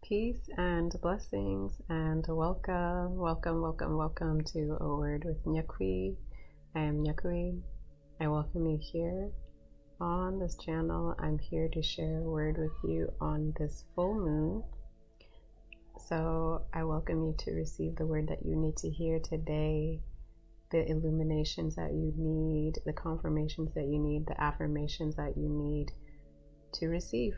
Peace and blessings and welcome to A Word with Nyakuiy. I am Nyakuiy. I welcome you here on this channel. I'm here to share a word with you on this full moon. So I welcome you to receive the word that you need to hear today, the illuminations that you need, the confirmations that you need, the affirmations that you need to receive.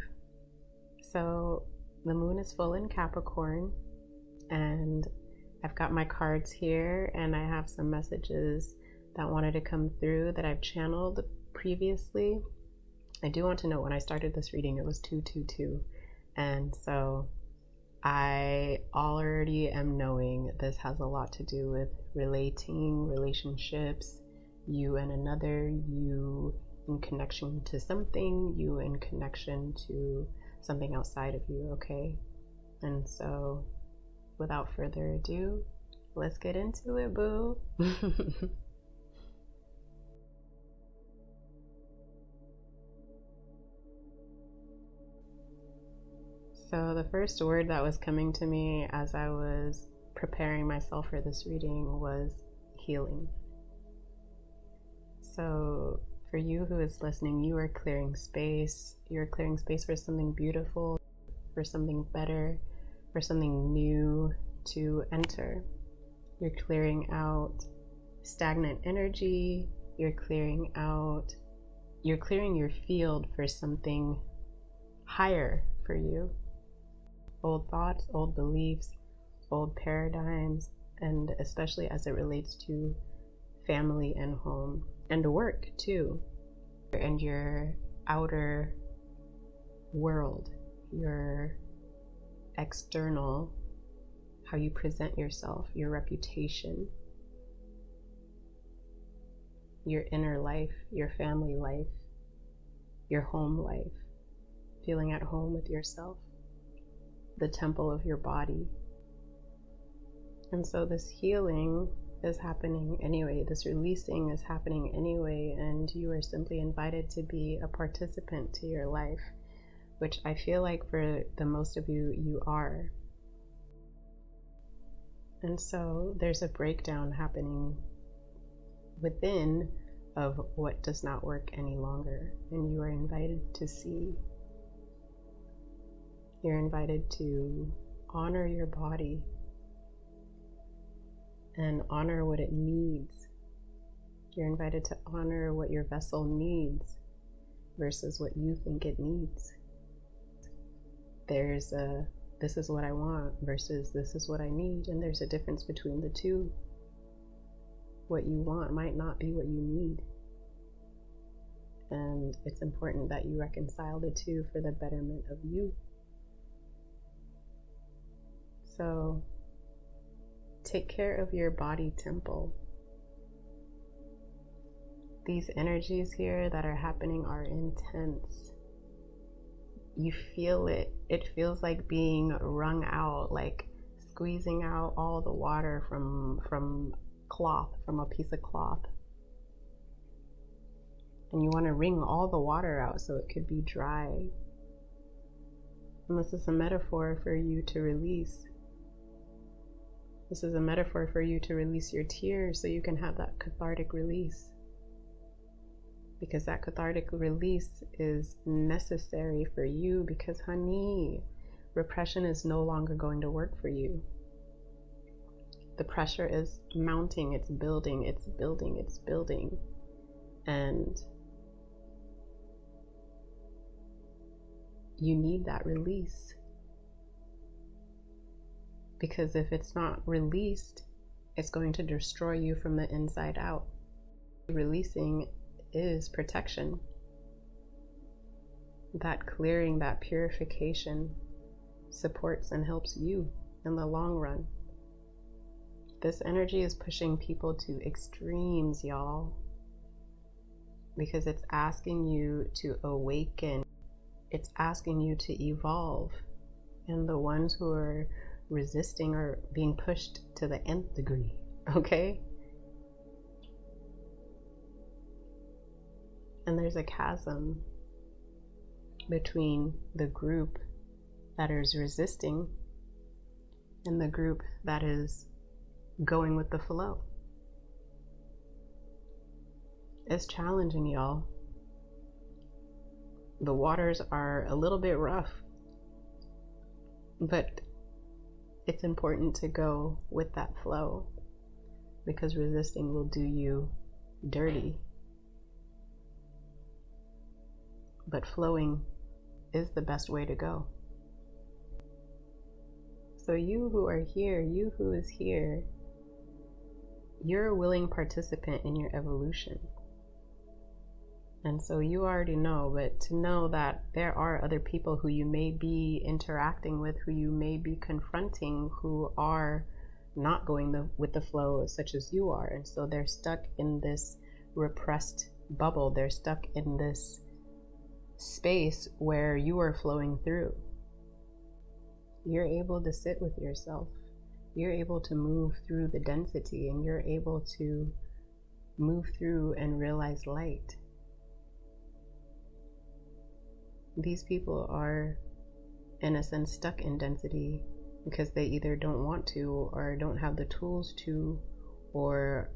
So the moon is full in Capricorn, and I've got my cards here, and I have some messages that wanted to come through that I've channeled previously. I do want to know, when I started this reading, it was 222, and so I already am knowing this has a lot to do with relationships, you and another, you in connection to something, you in connection to something outside of you, okay? And so without further ado, let's get into it, boo. So the first word that was coming to me as I was preparing myself for this reading was healing. So for you who is listening, you are clearing space. You're clearing space for something beautiful, for something better, for something new to enter. You're clearing out stagnant energy. You're clearing your field for something higher for you. Old thoughts, old beliefs, old paradigms, and especially as it relates to family and home. And work too, and your outer world, your external, how you present yourself, your reputation, your inner life, your family life, your home life, feeling at home with yourself, the temple of your body. And so this healing is happening anyway, this releasing is happening anyway, and you are simply invited to be a participant to your life, which I feel like for the most of you, you are. And so there's a breakdown happening within of what does not work any longer, and you are invited to see. You're invited to honor your body and honor what it needs. You're invited to honor what your vessel needs versus what you think it needs. There's a this is what I want versus this is what I need, and there's a difference between the two. What you want might not be what you need, and it's important that you reconcile the two for the betterment of you. So take care of your body temple. These energies here that are happening are intense. You feel it. It feels like being wrung out, like squeezing out all the water from a piece of cloth. And you want to wring all the water out so it could be dry. And this is a metaphor for you to release. This is a metaphor for you to release your tears so you can have that cathartic release. Because that cathartic release is necessary for you because, honey, repression is no longer going to work for you. The pressure is mounting, it's building, it's building, it's building. And you need that release. Because if it's not released, it's going to destroy you from the inside out. Releasing is protection. That clearing, that purification supports and helps you in the long run. This energy is pushing people to extremes, y'all, because it's asking you to awaken. It's asking you to evolve. And the ones who are resisting are being pushed to the nth degree, okay? And there's a chasm between the group that is resisting and the group that is going with the flow. It's challenging, y'all. The waters are a little bit rough, but it's important to go with that flow, because resisting will do you dirty. But flowing is the best way to go. So you who are here, you who is here, you're a willing participant in your evolution. And so you already know, but to know that there are other people who you may be interacting with, who you may be confronting, who are not going with the flow such as you are. And so they're stuck in this repressed bubble. They're stuck in this space where you are flowing through. You're able to sit with yourself. You're able to move through the density, and you're able to move through and realize light. These people are, in a sense, stuck in density because they either don't want to, or don't have the tools to, or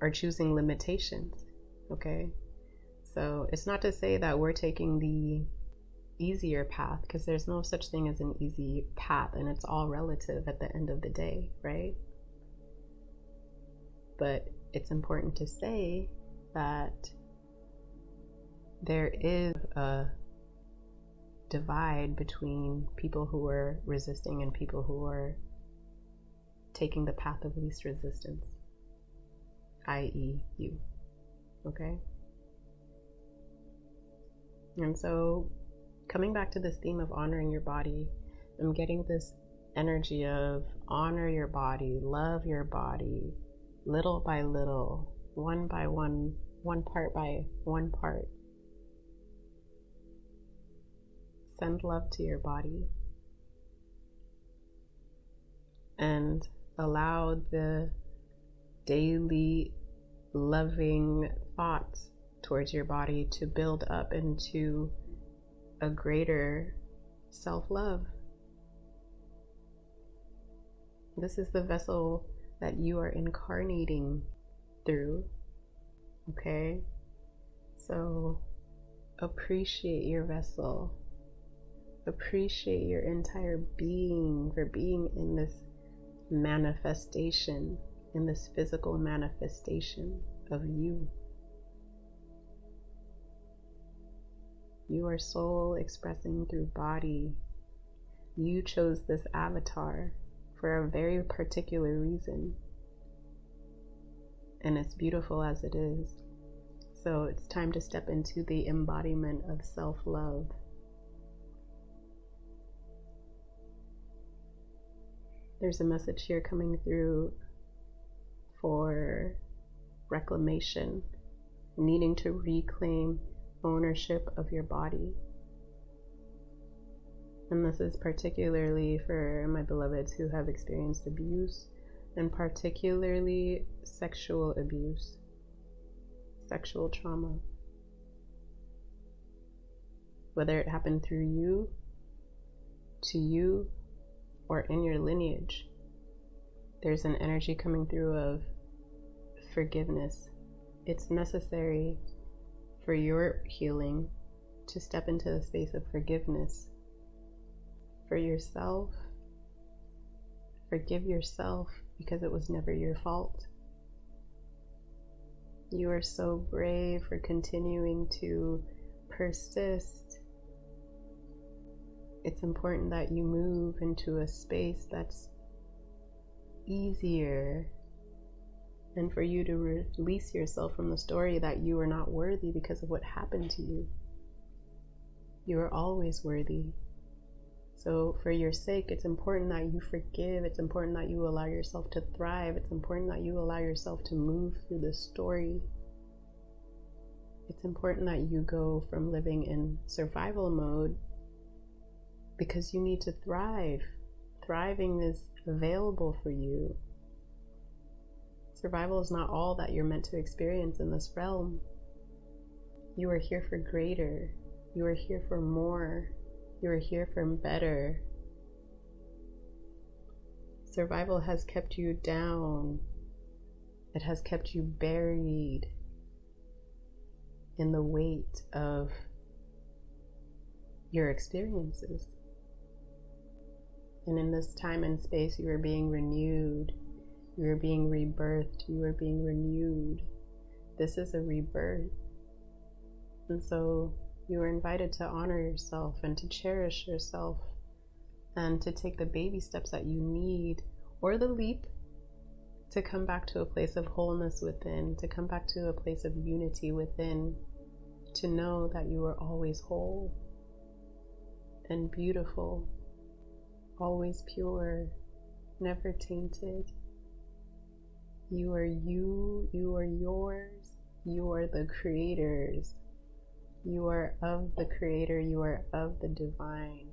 are choosing limitations. Okay? So it's not to say that we're taking the easier path, because there's no such thing as an easy path, and it's all relative at the end of the day, right? But it's important to say that there is a divide between people who are resisting and people who are taking the path of least resistance, i.e. you. Okay? And so, coming back to this theme of honoring your body, I'm getting this energy of honor your body, love your body, little by little, one by one, one part by one part. Send love to your body and allow the daily loving thoughts towards your body to build up into a greater self-love. This is the vessel that you are incarnating through. Okay? So appreciate your vessel. Appreciate your entire being for being in this manifestation, in this physical manifestation of you. You are soul expressing through body. You chose this avatar for a very particular reason. And it's beautiful as it is. So it's time to step into the embodiment of self-love. There's a message here coming through for reclamation, needing to reclaim ownership of your body. And this is particularly for my beloveds who have experienced abuse, and particularly sexual abuse, sexual trauma. Whether it happened through you, to you, or in your lineage, there's an energy coming through of forgiveness. It's necessary for your healing to step into the space of forgiveness for yourself. Forgive yourself because it was never your fault. You are so brave for continuing to persist. It's important that you move into a space that's easier, and for you to release yourself from the story that you are not worthy because of what happened to you. You are always worthy. So for your sake, it's important that you forgive. It's important that you allow yourself to thrive. It's important that you allow yourself to move through the story. It's important that you go from living in survival mode, because you need to thrive. Thriving is available for you. Survival is not all that you're meant to experience in this realm. You are here for greater. You are here for more. You are here for better. Survival has kept you down. It has kept you buried in the weight of your experiences. And in this time and space, you are being renewed. You are being rebirthed. You are being renewed. This is a rebirth. And so you are invited to honor yourself and to cherish yourself and to take the baby steps that you need, or the leap, to come back to a place of wholeness within, to come back to a place of unity within, to know that you are always whole and beautiful, always pure, never tainted. You are you, you are yours, you are the creators, you are of the creator, you are of the divine,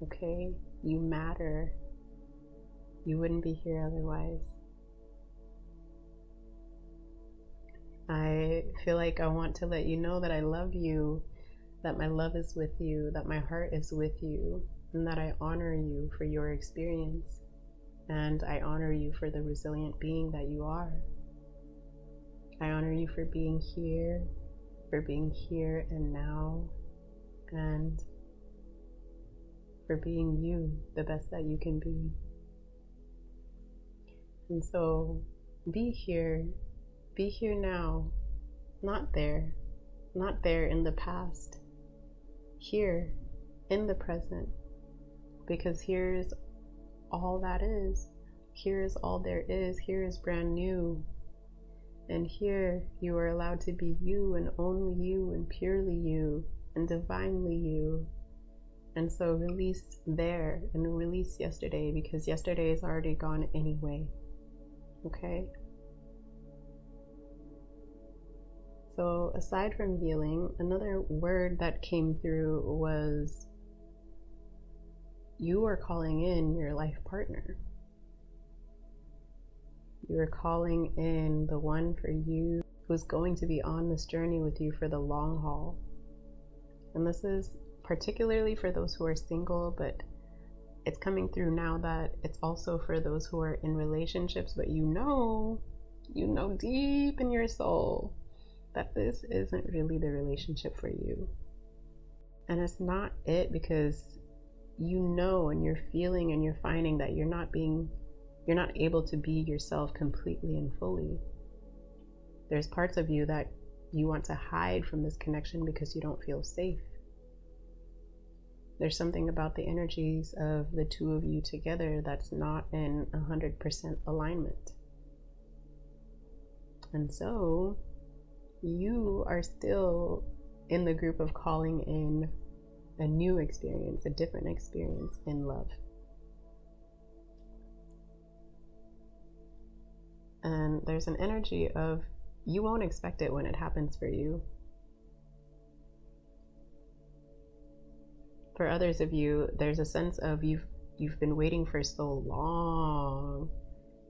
okay? You matter. You wouldn't be here otherwise. I feel like I want to let you know that I love you, that my love is with you, that my heart is with you, and that I honor you for your experience, and I honor you for the resilient being that you are. I honor you for being here and now, and for being you, the best that you can be. And so be here now, not there in the past, here in the present, because here's all that is, here's all there is, here is brand new, and here you are allowed to be you and only you and purely you and divinely you. And so release there and release yesterday, because yesterday is already gone anyway. Okay? So aside from healing, another word that came through was you are calling in your life partner. You are calling in the one for you who's going to be on this journey with you for the long haul. And this is particularly for those who are single, but it's coming through now that it's also for those who are in relationships, but you know deep in your soul that this isn't really the relationship for you. And it's not it, because you know, and you're feeling and you're finding that you're not able to be yourself completely and fully. There's parts of you that you want to hide from this connection because you don't feel safe. There's something about the energies of the two of you together that's not in 100% alignment. And so you are still in the group of calling in a new experience, a different experience in love. And there's an energy of you won't expect it when it happens for you. For others of you, there's a sense of you've been waiting for so long,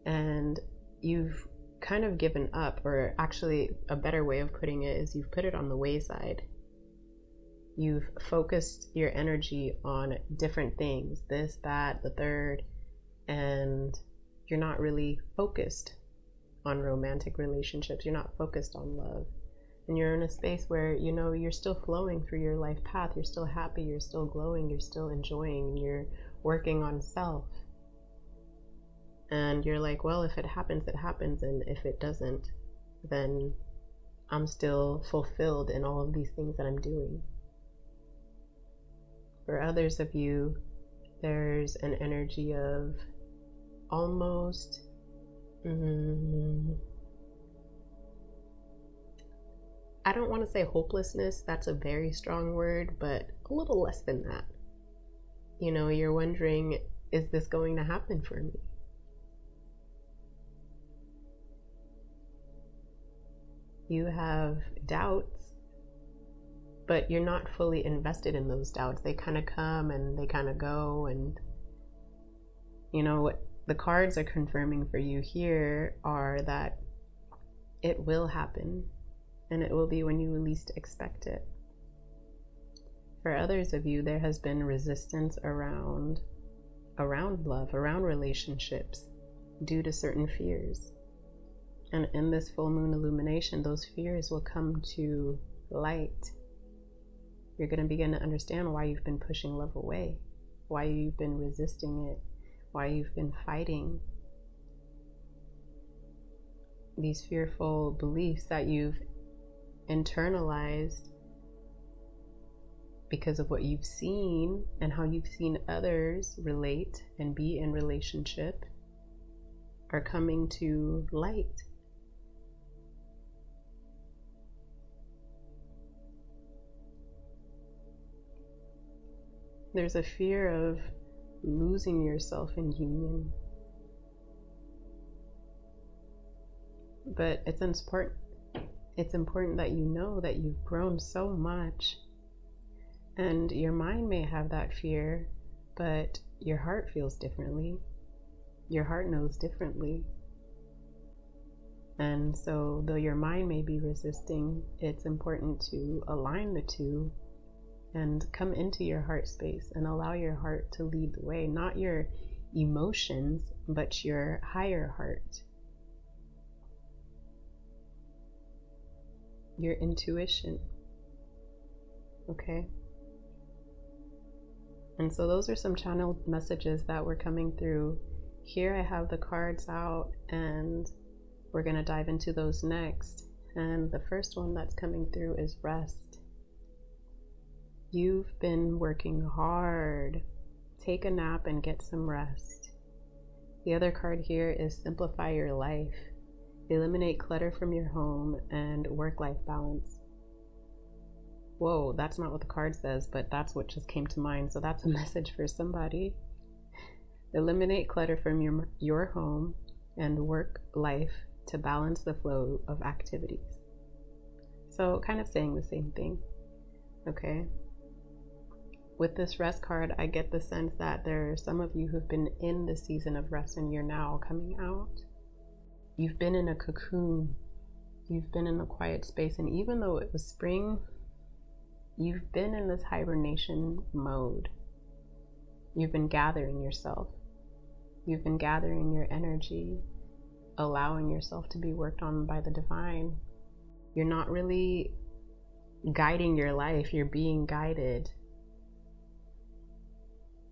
and you've kind of given up, or actually a better way of putting it is you've put it on the wayside. You've focused your energy on different things, this, that, the third, and you're not really focused on romantic relationships. You're not focused on love. And you're in a space where, you're still flowing through your life path. You're still happy. You're still glowing. You're still enjoying. You're working on self. And you're like, well, if it happens, it happens. And if it doesn't, then I'm still fulfilled in all of these things that I'm doing. For others of you, there's an energy of almost I don't want to say hopelessness, that's a very strong word, but a little less than that. You're wondering, is this going to happen for me? You have doubts, but you're not fully invested in those doubts. They kind of come and they kind of go, and what the cards are confirming for you here are that it will happen, and it will be when you least expect it. For others of you, there has been resistance around around love, around relationships, due to certain fears. And in this full moon illumination, those fears will come to light. You're going to begin to understand why you've been pushing love away, why you've been resisting it, why you've been fighting these fearful beliefs that you've internalized because of what you've seen and how you've seen others relate and be in relationship are coming to light. There's a fear of losing yourself in union. But it's important that you know that you've grown so much. And your mind may have that fear, but your heart feels differently. Your heart knows differently. And so though your mind may be resisting, it's important to align the two and come into your heart space and allow your heart to lead the way, not your emotions, but your higher heart, your intuition. Okay? And so those are some channeled messages that were coming through. Here I have the cards out, and we're going to dive into those next. And the first one that's coming through is rest. You've been working hard. Take a nap and get some rest. The other card here is simplify your life. Eliminate clutter from your home and work-life balance. Whoa, that's not what the card says, but that's what just came to mind. So that's a message for somebody. Eliminate clutter from your home and work life to balance the flow of activities. So kind of saying the same thing. Okay. With this rest card, I get the sense that there are some of you who've been in the season of rest and you're now coming out. You've been in a cocoon. You've been in a quiet space. And even though it was spring, you've been in this hibernation mode. You've been gathering yourself. You've been gathering your energy, allowing yourself to be worked on by the divine. You're not really guiding your life. You're being guided.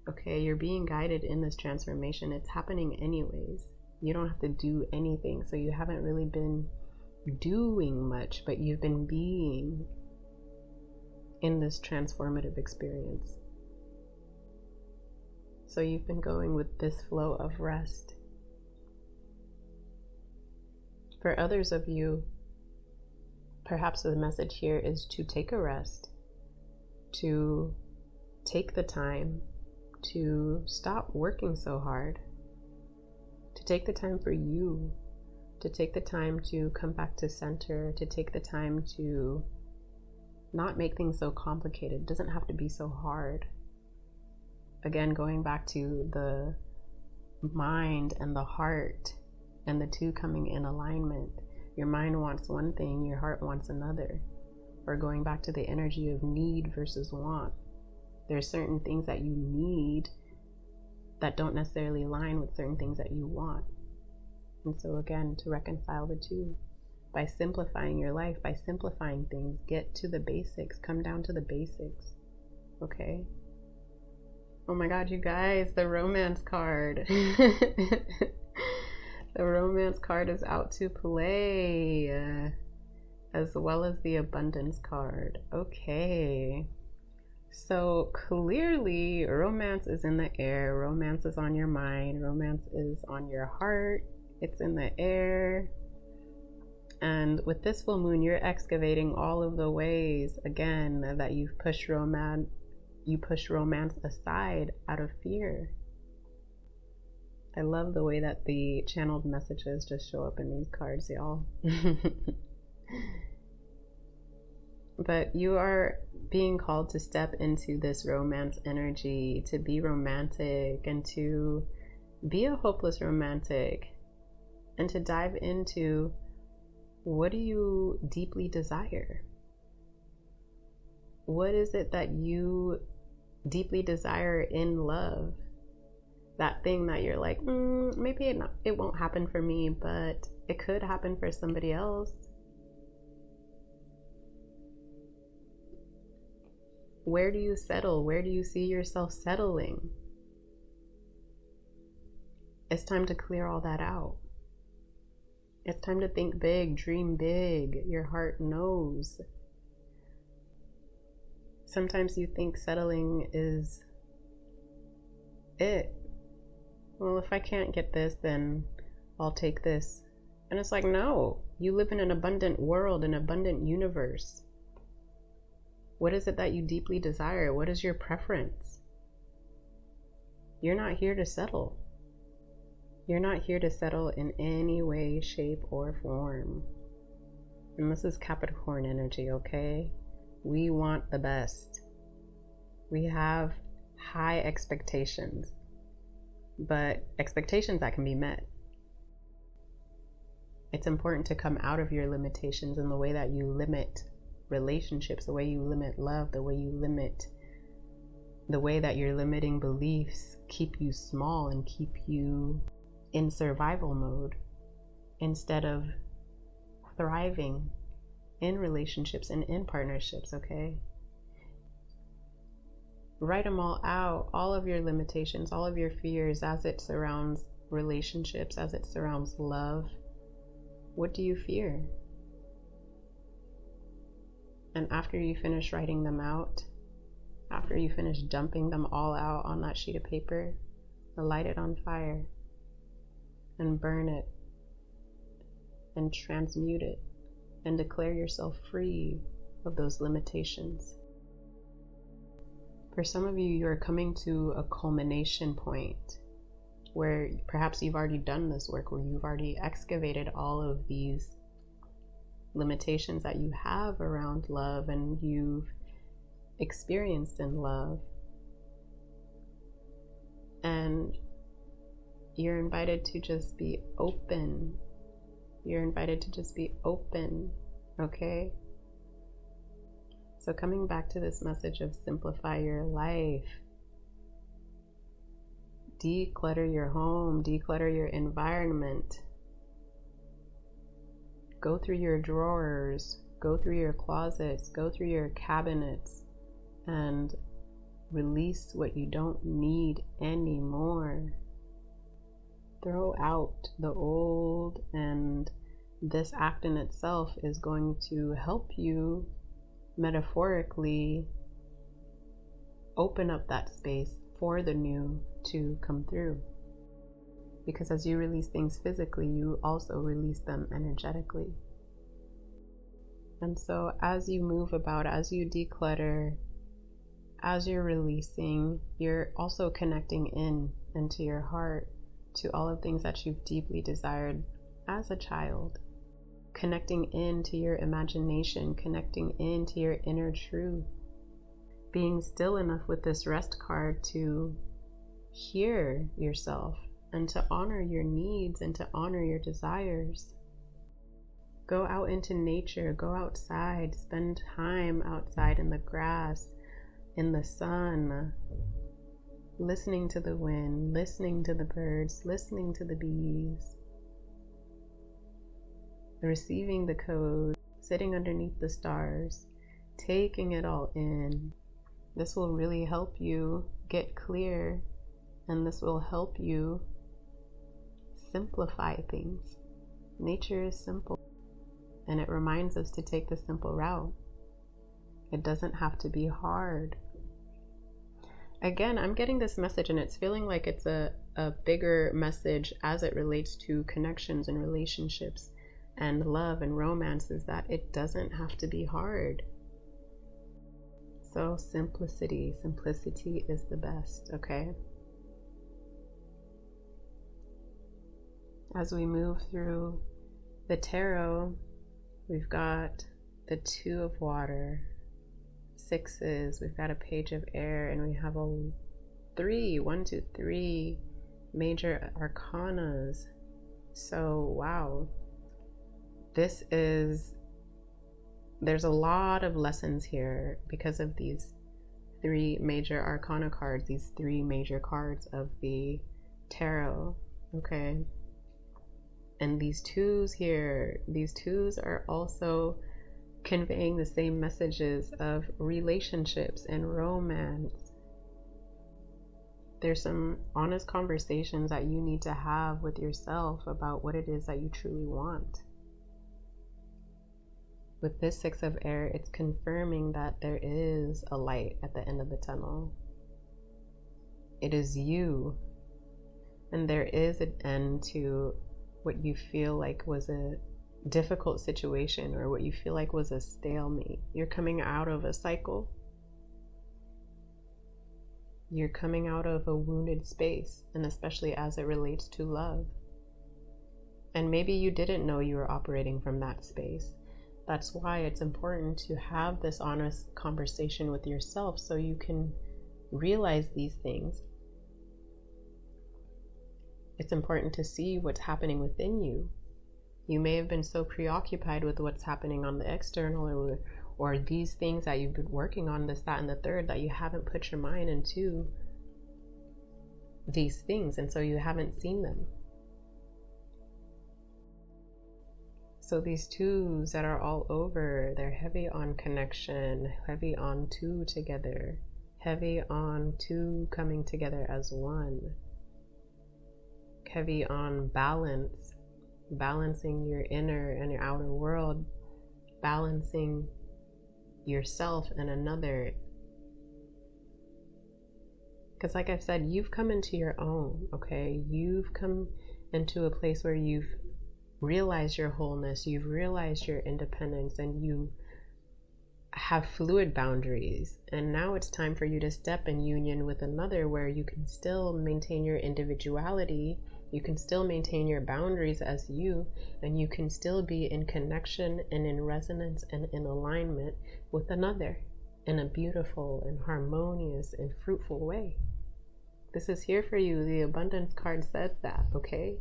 Okay, you're being guided in this transformation. It's happening anyways. You don't have to do anything. So you haven't really been doing much, but you've been being in this transformative experience. So you've been going with this flow of rest. For others of you, perhaps the message here is to take a rest, to take the time to stop working so hard, to take the time for you, to take the time to come back to center, to take the time to not make things so complicated. It doesn't have to be so hard. Again, going back to the mind and the heart and the two coming in alignment. Your mind wants one thing, your heart wants another. Or going back to the energy of need versus want. There's certain things that you need that don't necessarily align with certain things that you want. And so again, to reconcile the two, by simplifying your life, by simplifying things, get to the basics, come down to the basics. Okay? Oh my God, you guys, the romance card. The romance card is out to play, as well as the abundance card. Okay. So clearly, romance is in the air. Romance is on your mind. Romance is on your heart. It's in the air. And with this full moon, you're excavating all of the ways, again, that you've pushed romance. You push romance aside out of fear. I love the way that the channeled messages just show up in these cards, y'all. But you are being called to step into this romance energy, to be romantic and to be a hopeless romantic, and to dive into, what do you deeply desire? What is it that you deeply desire in love that thing that you're like, maybe it won't happen for me, but it could happen for somebody else. Where do you settle? Where do you see yourself settling? It's time to clear all that out. It's time to think big, dream big. Your heart knows. Sometimes you think settling is it. Well, if I can't get this, then I'll take this. And it's like, no, you live in an abundant world, an abundant universe. What is it that you deeply desire? What is your preference? You're not here to settle. You're not here to settle in any way, shape, or form. And this is Capricorn energy, okay? We want the best. We have high expectations, but expectations that can be met. It's important to come out of your limitations in the way that you limit relationships, the way you limit love, the way that your limiting beliefs keep you small and keep you in survival mode instead of thriving in relationships and in partnerships, okay? Write them all out, all of your limitations, all of your fears as it surrounds relationships, as it surrounds love. What do you fear? And after you finish writing them out, after you finish dumping them all out on that sheet of paper, light it on fire and burn it and transmute it and declare yourself free of those limitations. For some of you, you're coming to a culmination point where perhaps you've already done this work, where you've already excavated all of these limitations that you have around love and you've experienced in love. And you're invited to just be open. You're invited to just be open, okay? So coming back to this message of simplify your life, declutter your home, declutter your environment. Go through your drawers, go through your closets, go through your cabinets, and release what you don't need anymore. Throw out the old, and this act in itself is going to help you metaphorically open up that space for the new to come through. Because as you release things physically, you also release them energetically. And so as you move about, as you declutter, as you're releasing, you're also connecting into your heart to all of things that you've deeply desired as a child. Connecting into your imagination, connecting into your inner truth. Being still enough with this rest card to hear yourself and to honor your needs and to honor your desires. Go out into nature, go outside, spend time outside in the grass, in the sun, listening to the wind, listening to the birds, listening to the bees, receiving the code, sitting underneath the stars, taking it all in. This will really help you get clear, and this will help you simplify things. Nature is simple, and it reminds us to take the simple route. It doesn't have to be hard. Again, I'm getting this message, and it's feeling like it's a bigger message as it relates to connections and relationships and love and romance, is that it doesn't have to be hard. So simplicity is the best, okay? As we move through the tarot, we've got the Two of Water, sixes, we've got a Page of Air, and we have three major arcanas. So wow, there's a lot of lessons here because of these three major arcana cards, these three major cards of the tarot, okay? And these twos here, these twos are also conveying the same messages of relationships and romance. There's some honest conversations that you need to have with yourself about what it is that you truly want. With this Six of Air, it's confirming that there is a light at the end of the tunnel. It is you. And there is an end to what you feel like was a difficult situation or what you feel like was a stalemate. You're coming out of a cycle. You're coming out of a wounded space, and especially as it relates to love. And maybe you didn't know you were operating from that space. That's why it's important to have this honest conversation with yourself so you can realize these things. It's important to see what's happening within you. You may have been so preoccupied with what's happening on the external or these things that you've been working on, this, that, and the third, that you haven't put your mind into these things, and so you haven't seen them. So these twos that are all over, they're heavy on connection, heavy on two together, heavy on two coming together as one, heavy on balance, balancing your inner and your outer world, balancing yourself and another. Because like I've said, you've come into your own, okay? You've come into a place where you've realized your wholeness, you've realized your independence, and you have fluid boundaries. And now it's time for you to step in union with another where you can still maintain your individuality, you can still maintain your boundaries as you, and you can still be in connection and in resonance and in alignment with another in a beautiful and harmonious and fruitful way. This is here for you. The abundance card said that, okay?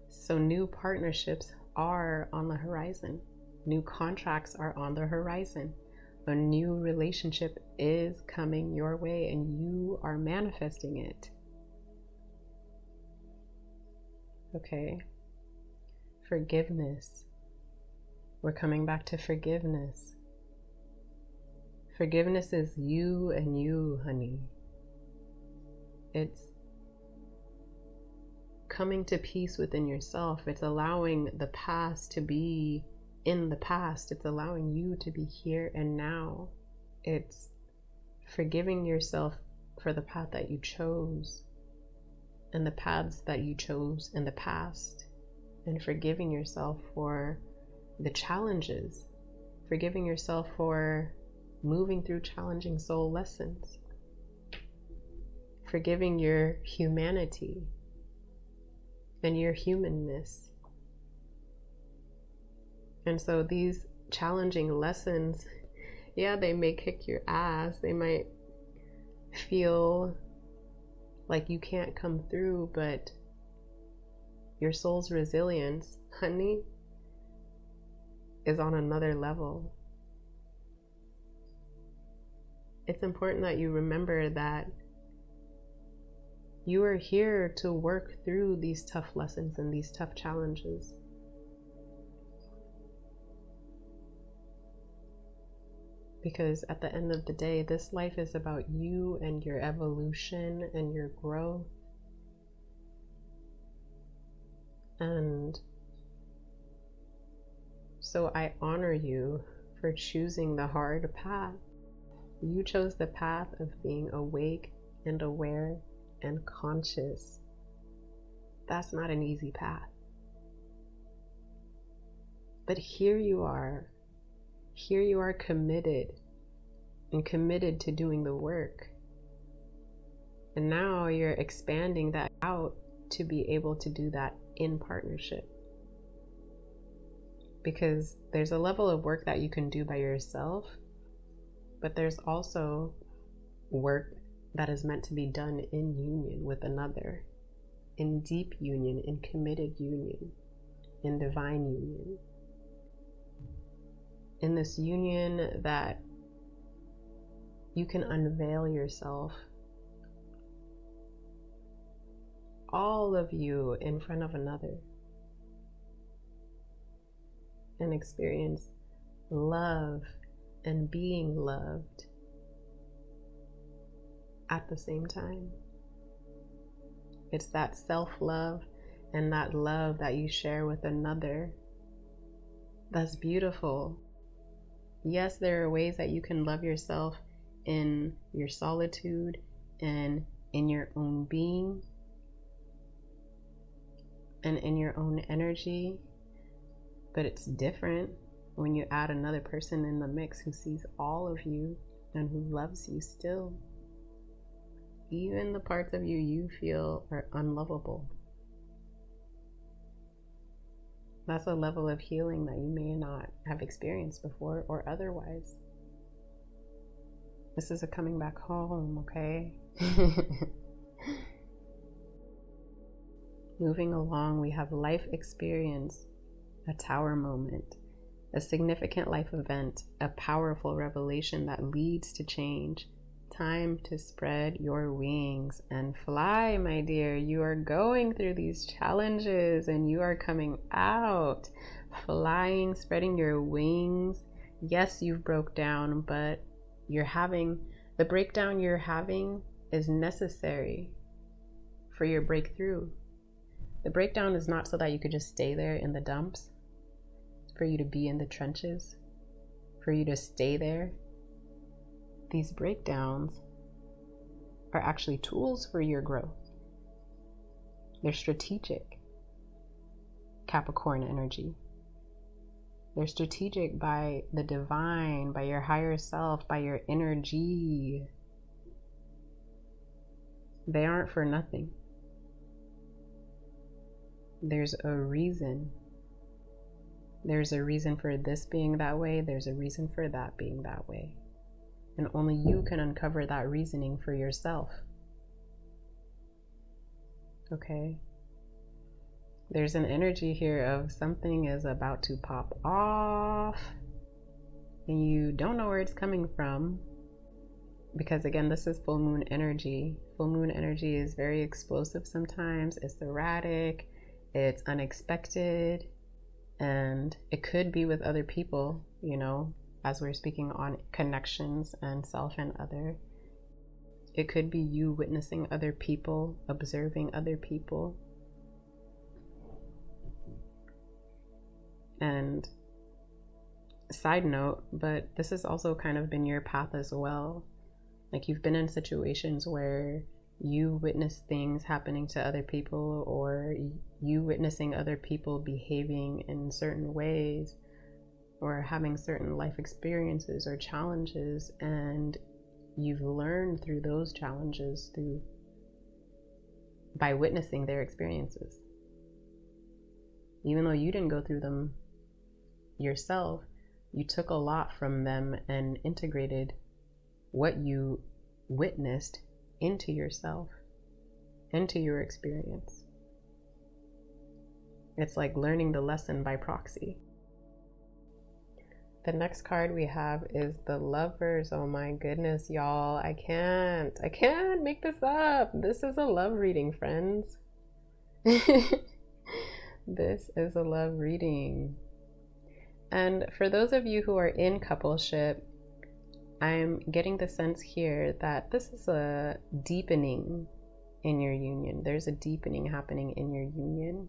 So new partnerships are on the horizon. New contracts are on the horizon. A new relationship is coming your way and you are manifesting it. Okay. Forgiveness. We're coming back to forgiveness. Forgiveness is you and you, honey. It's coming to peace within yourself. It's allowing the past to be in the past. It's allowing you to be here and now. It's forgiving yourself for the path that you chose and the paths that you chose in the past, and forgiving yourself for the challenges, forgiving yourself for moving through challenging soul lessons, forgiving your humanity and your humanness. And so these challenging lessons, yeah, they may kick your ass. They might feel like you can't come through, but your soul's resilience, honey, is on another level. It's important that you remember that you are here to work through these tough lessons and these tough challenges. Because at the end of the day, this life is about you and your evolution and your growth. And so I honor you for choosing the hard path. You chose the path of being awake and aware and conscious. That's not an easy path. But here you are. Here you are committed and committed to doing the work. And now you're expanding that out to be able to do that in partnership. Because there's a level of work that you can do by yourself, but there's also work that is meant to be done in union with another, in deep union, in committed union, in divine union. In this union that you can unveil yourself all of you in front of another and experience love and being loved at the same time. It's that self-love and that love that you share with another that's beautiful. Yes, there are ways that you can love yourself in your solitude and in your own being and in your own energy, but it's different when you add another person in the mix who sees all of you and who loves you still, even the parts of you you feel are unlovable. That's a level of healing that you may not have experienced before or otherwise. This is a coming back home, okay? Moving along, we have life experience, a tower moment, a significant life event, a powerful revelation that leads to change. Time to spread your wings and fly, my dear. You are going through these challenges and you are coming out, flying, spreading your wings. Yes, you've broke down, but the breakdown you're having is necessary for your breakthrough. The breakdown is not so that you could just stay there in the dumps. It's for you to be in the trenches, for you to stay there. These breakdowns are actually tools for your growth. They're strategic, Capricorn energy. They're strategic by the divine, by your higher self, by your energy. They aren't for nothing. There's a reason. There's a reason for this being that way. There's a reason for that being that way. And only you can uncover that reasoning for yourself. Okay? There's an energy here of something is about to pop off and you don't know where it's coming from, because again, this is full moon energy. Full moon energy is very explosive sometimes. It's erratic, it's unexpected, and it could be with other people, you know, as we're speaking on connections and self and other. It could be you witnessing other people, observing other people. And side note, but this has also kind of been your path as well. Like, you've been in situations where you witness things happening to other people, or you witnessing other people behaving in certain ways, or having certain life experiences or challenges, and you've learned through those challenges by witnessing their experiences. Even though you didn't go through them yourself, you took a lot from them and integrated what you witnessed into yourself, into your experience. It's like learning the lesson by proxy. The next card we have is the Lovers. Oh my goodness, y'all. I can't make this up. This is a love reading, friends. This is a love reading. And for those of you who are in coupleship, I'm getting the sense here that this is a deepening in your union. There's a deepening happening in your union.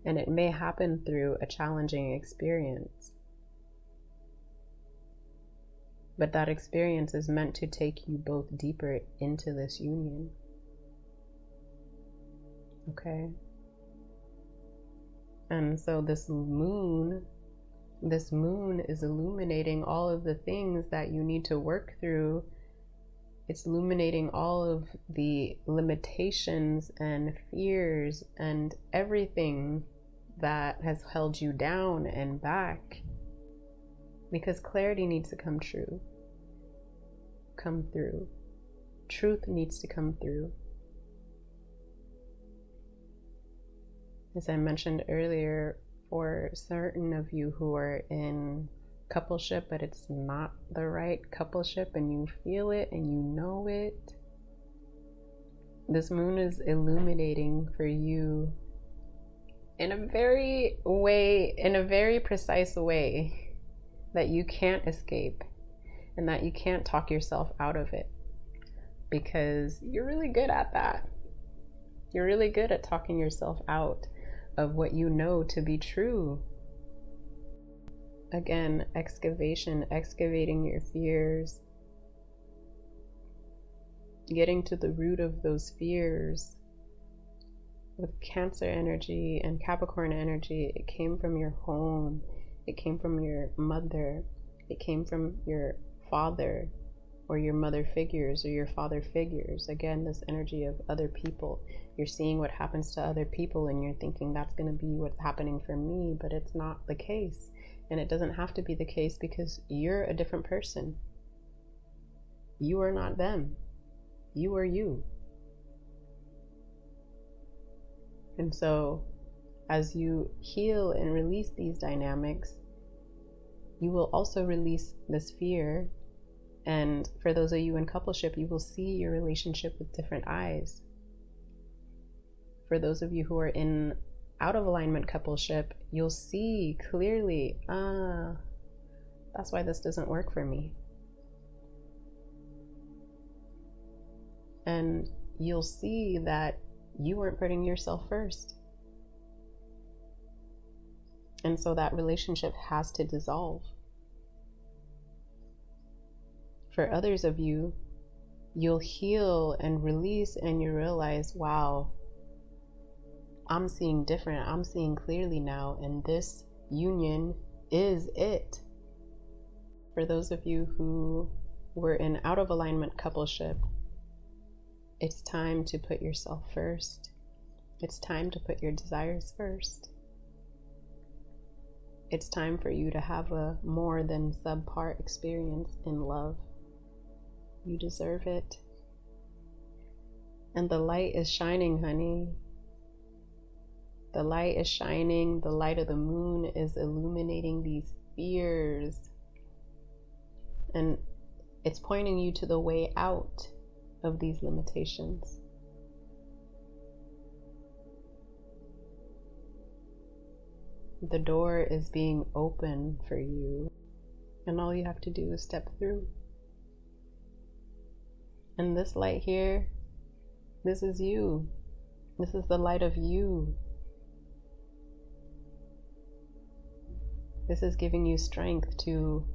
And it may happen through a challenging experience. But that experience is meant to take you both deeper into this union. Okay? And so this moon is illuminating all of the things that you need to work through. It's illuminating all of the limitations and fears and everything that has held you down and back. Because clarity needs to come through. Truth needs to come through. As I mentioned earlier, for certain of you who are in coupleship, but it's not the right coupleship, and you feel it and you know it, This moon is illuminating for you in a very precise way that you can't escape and that you can't talk yourself out of it, because you're really good at that. You're really good at talking yourself out of what you know to be true. Again, excavating your fears, getting to the root of those fears. With Cancer energy and Capricorn energy, it came from your home, it came from your mother, it came from your father or your mother figures or your father figures. Again, this energy of other people. You're seeing what happens to other people and you're thinking that's going to be what's happening for me, but it's not the case. And it doesn't have to be the case, because you're a different person. You are not them. You are you. And so as you heal and release these dynamics, you will also release this fear. And for those of you in coupleship, you will see your relationship with different eyes. For those of you who are in out of alignment coupleship, you'll see clearly, that's why this doesn't work for me. And you'll see that you weren't putting yourself first. And so that relationship has to dissolve. For others of you, you'll heal and release and you realize, wow, I'm seeing different. I'm seeing clearly now, and this union is it. For those of you who were in out of alignment coupleship, it's time to put yourself first. It's time to put your desires first. It's time for you to have a more than subpar experience in love. You deserve it. And the light is shining, honey. The light is shining. The light of the moon is illuminating these fears. And it's pointing you to the way out of these limitations. The door is being open for you, and all you have to do is step through. And this light here, this is you. This is the light of you. This is giving you strength to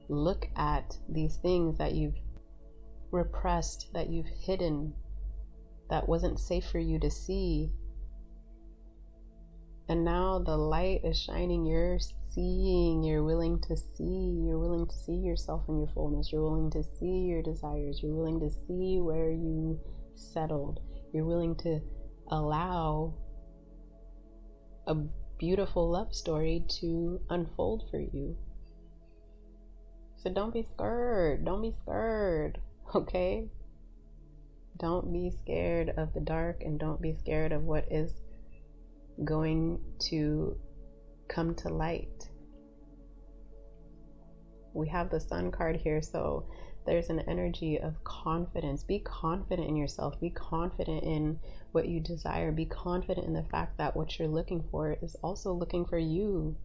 look at these things that you've repressed, that you've hidden, that wasn't safe for you to see. And now the light is shining. You're seeing, you're willing to see, you're willing to see yourself in your fullness. You're willing to see your desires. You're willing to see where you settled. You're willing to allow a beautiful love story to unfold for you. So don't be scared. Don't be scared. Okay? Don't be scared of the dark, and don't be scared of what is going to come to light. We have the Sun card here, so there's an energy of confidence. Be confident in yourself. Be confident in what you desire. Be confident in the fact that what you're looking for is also looking for you.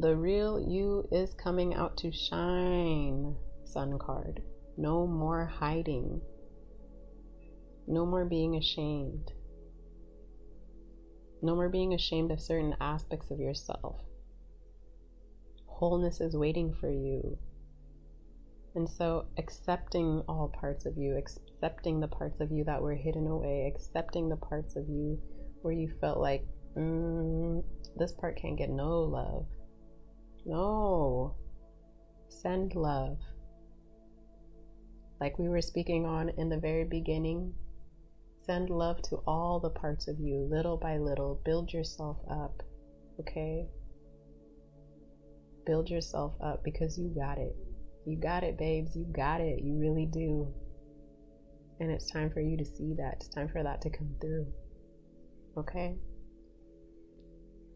The real you is coming out to shine, Sun card. No more hiding. No more being ashamed. No more being ashamed of certain aspects of yourself. Wholeness is waiting for you. And so accepting all parts of you, accepting the parts of you that were hidden away, accepting the parts of you where you felt like, this part can't get no love. No. Send love. Like we were speaking on in the very beginning, send love to all the parts of you, little by little. Build yourself up, okay? Build yourself up, because you got it. You got it, babes. You got it. You really do. And it's time for you to see that. It's time for that to come through, okay?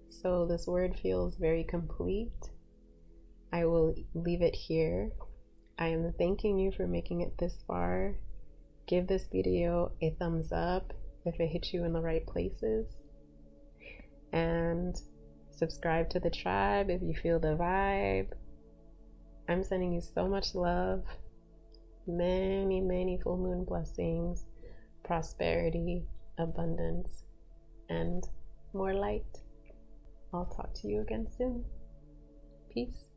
So this word feels very complete. I will leave it here. I am thanking you for making it this far. Give this video a thumbs up if it hit you in the right places. And subscribe to the tribe if you feel the vibe. I'm sending you so much love. Many, many full moon blessings, prosperity, abundance, and more light. I'll talk to you again soon. Peace.